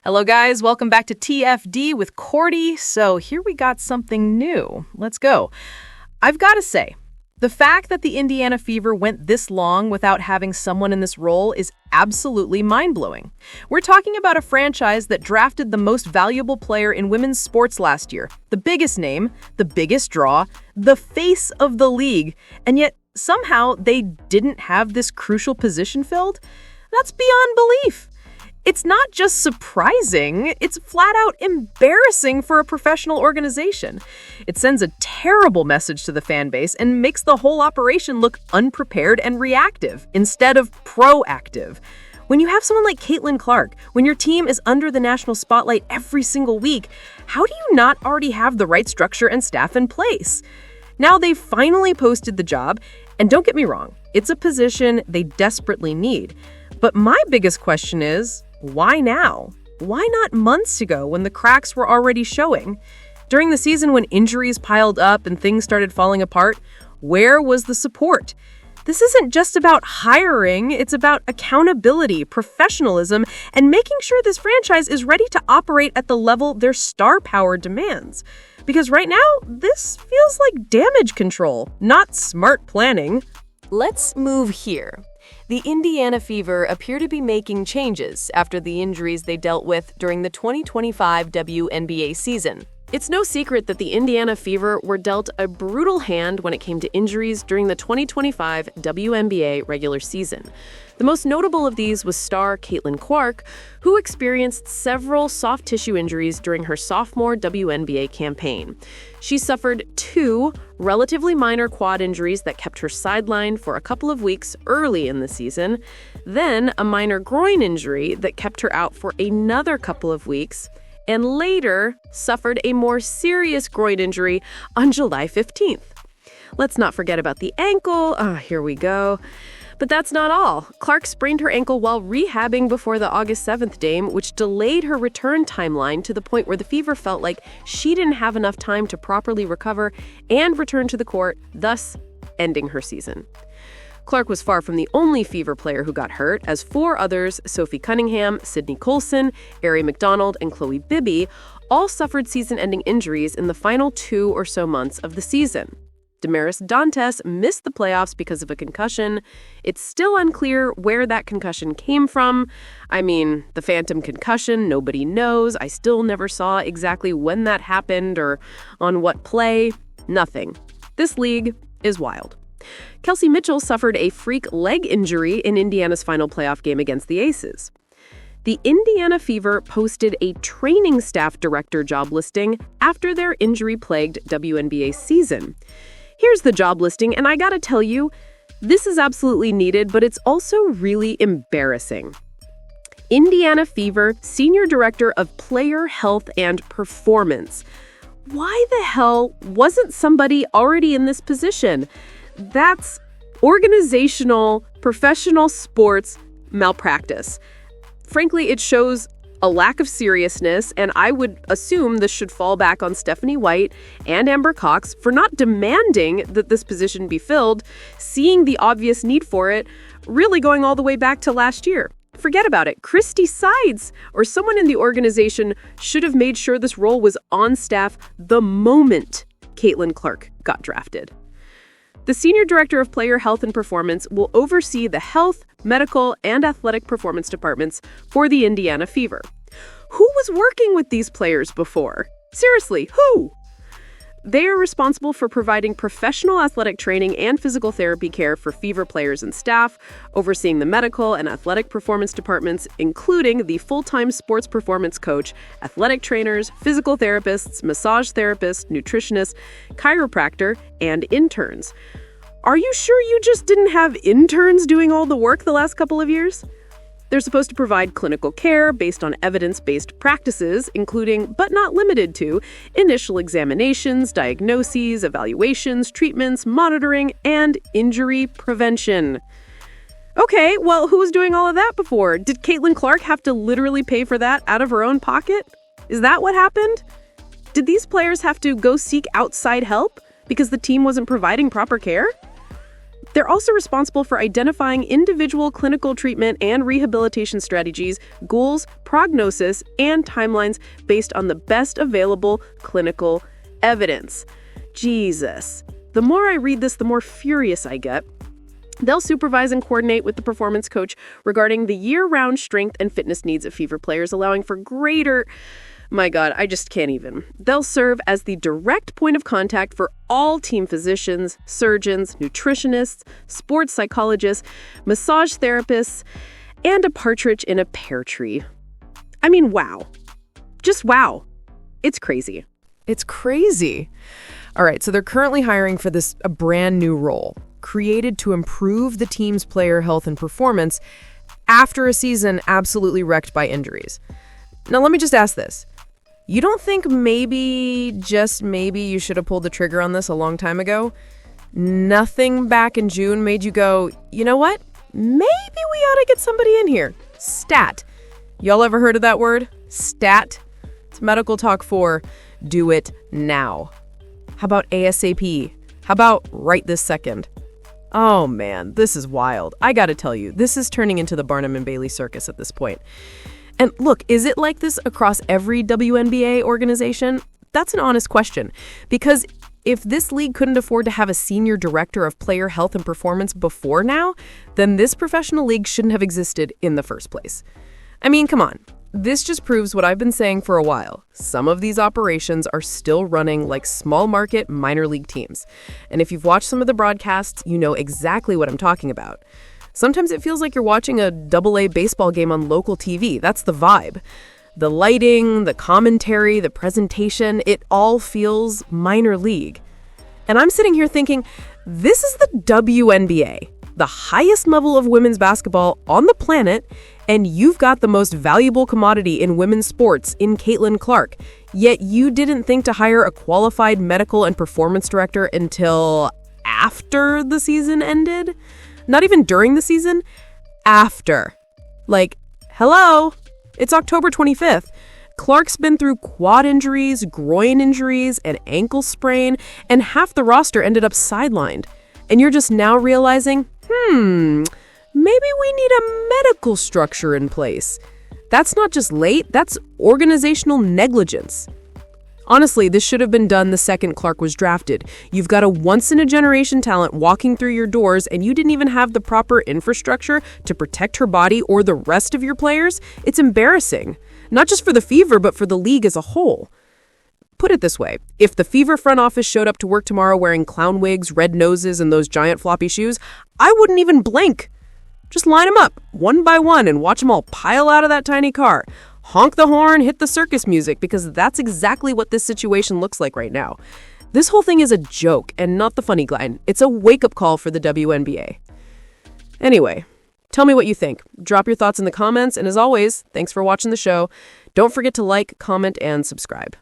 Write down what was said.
Hello, guys. Welcome back to TFD with Cordy. So here we got something new. Let's go. I've got to say, the fact that the Indiana Fever went this long without having someone in this role is absolutely mind-blowing. We're talking about a franchise that drafted the most valuable player in women's sports last year, the biggest name, the biggest draw, the face of the league, and yet somehow they didn't have this crucial position filled? That's beyond belief. It's not just surprising, it's flat out embarrassing for a professional organization. It sends a terrible message to the fan base and makes the whole operation look unprepared and reactive instead of proactive. When you have someone like Caitlin Clark, when your team is under the national spotlight every single week, how do you not already have the right structure and staff in place? Now they've finally posted the job, and don't get me wrong, it's a position they desperately need. But my biggest question is, why now? Why not months ago when the cracks were already showing? During the season when injuries piled up and things started falling apart, where was the support? This isn't just about hiring, it's about accountability, professionalism, and making sure this franchise is ready to operate at the level their star power demands. Because right now, this feels like damage control, not smart planning. Let's move here. The Indiana Fever appear to be making changes after the injuries they dealt with during the 2025 WNBA season. It's no secret that the Indiana Fever were dealt a brutal hand when it came to injuries during the 2025 WNBA regular season. The most notable of these was star Caitlin Clark, who experienced several soft tissue injuries during her sophomore WNBA campaign. She suffered 2 relatively minor quad injuries that kept her sidelined for a couple of weeks early in the season, then a minor groin injury that kept her out for another couple of weeks, and later suffered a more serious groin injury on July 15th. Let's not forget about the ankle. Here we go. But that's not all. Clark sprained her ankle while rehabbing before the August 7th game, which delayed her return timeline to the point where the Fever felt like she didn't have enough time to properly recover and return to the court, thus ending her season. Clark was far from the only Fever player who got hurt, as 4 others, Sophie Cunningham, Sydney Colson, Ari McDonald, and Chloe Bibby, all suffered season-ending injuries in the final 2 or so months of the season. Damaris Dantes missed the playoffs because of a concussion. It's still unclear where that concussion came from. I mean, the phantom concussion, nobody knows. I still never saw exactly when that happened or on what play. Nothing. This league is wild. Kelsey Mitchell suffered a freak leg injury in Indiana's final playoff game against the Aces. The Indiana Fever posted a training staff director job listing after their injury-plagued WNBA season. Here's the job listing, and I gotta tell you, this is absolutely needed, but it's also really embarrassing. Indiana Fever, Senior Director of Player Health and Performance. Why the hell wasn't somebody already in this position? That's organizational, professional sports malpractice. Frankly, it shows a lack of seriousness, and I would assume this should fall back on Stephanie White and Amber Cox for not demanding that this position be filled, seeing the obvious need for it, really going all the way back to last year. Forget about it. Christy Sides or someone in the organization should have made sure this role was on staff the moment Caitlin Clark got drafted. The Senior Director of Player Health and Performance will oversee the health, medical, and athletic performance departments for the Indiana Fever. Who was working with these players before? Seriously, who? They are responsible for providing professional athletic training and physical therapy care for Fever players and staff, overseeing the medical and athletic performance departments, including the full-time sports performance coach, athletic trainers, physical therapists, massage therapists, nutritionists, chiropractor, and interns. Are you sure you just didn't have interns doing all the work the last couple of years? They're supposed to provide clinical care based on evidence-based practices, including, but not limited to, initial examinations, diagnoses, evaluations, treatments, monitoring, and injury prevention. Okay, well, who was doing all of that before? Did Caitlin Clark have to literally pay for that out of her own pocket? Is that what happened? Did these players have to go seek outside help because the team wasn't providing proper care? They're also responsible for identifying individual clinical treatment and rehabilitation strategies, goals, prognosis, and timelines based on the best available clinical evidence. Jesus. The more I read this, the more furious I get. They'll supervise and coordinate with the performance coach regarding the year-round strength and fitness needs of Fever players, allowing for greater... My God, I just can't even. They'll serve as the direct point of contact for all team physicians, surgeons, nutritionists, sports psychologists, massage therapists, and a partridge in a pear tree. I mean, wow. Just wow. It's crazy. It's crazy. All right, so they're currently hiring for a brand new role, created to improve the team's player health and performance after a season absolutely wrecked by injuries. Now, let me just ask this. You don't think maybe, just maybe, you should have pulled the trigger on this a long time ago? Nothing back in June made you go, you know what? Maybe we ought to get somebody in here. Stat. Y'all ever heard of that word? Stat? It's medical talk for do it now. How about ASAP? How about right this second? Oh man, this is wild. I gotta tell you, this is turning into the Barnum and Bailey circus at this point. And look, is it like this across every WNBA organization? That's an honest question. Because if this league couldn't afford to have a senior director of player health and performance before now, then this professional league shouldn't have existed in the first place. I mean, come on. This just proves what I've been saying for a while. Some of these operations are still running like small market minor league teams. And if you've watched some of the broadcasts, you know exactly what I'm talking about. Sometimes it feels like you're watching a AA baseball game on local TV. That's the vibe. The lighting, the commentary, the presentation, it all feels minor league. And I'm sitting here thinking, this is the WNBA, the highest level of women's basketball on the planet, and you've got the most valuable commodity in women's sports in Caitlin Clark. Yet you didn't think to hire a qualified medical and performance director until after the season ended? Not even during the season, after. Like, hello, it's October 25th. Clark's been through quad injuries, groin injuries, an ankle sprain, and half the roster ended up sidelined. And you're just now realizing, maybe we need a medical structure in place. That's not just late, that's organizational negligence. Honestly, this should have been done the second Clark was drafted. You've got a once-in-a-generation talent walking through your doors, and you didn't even have the proper infrastructure to protect her body or the rest of your players? It's embarrassing. Not just for the Fever, but for the league as a whole. Put it this way. If the Fever front office showed up to work tomorrow wearing clown wigs, red noses, and those giant floppy shoes, I wouldn't even blink. Just line them up, one by one, and watch them all pile out of that tiny car. Honk the horn, hit the circus music, because that's exactly what this situation looks like right now. This whole thing is a joke and not the funny kind. It's a wake-up call for the WNBA. Anyway, tell me what you think. Drop your thoughts in the comments, and as always, thanks for watching the show. Don't forget to like, comment, and subscribe.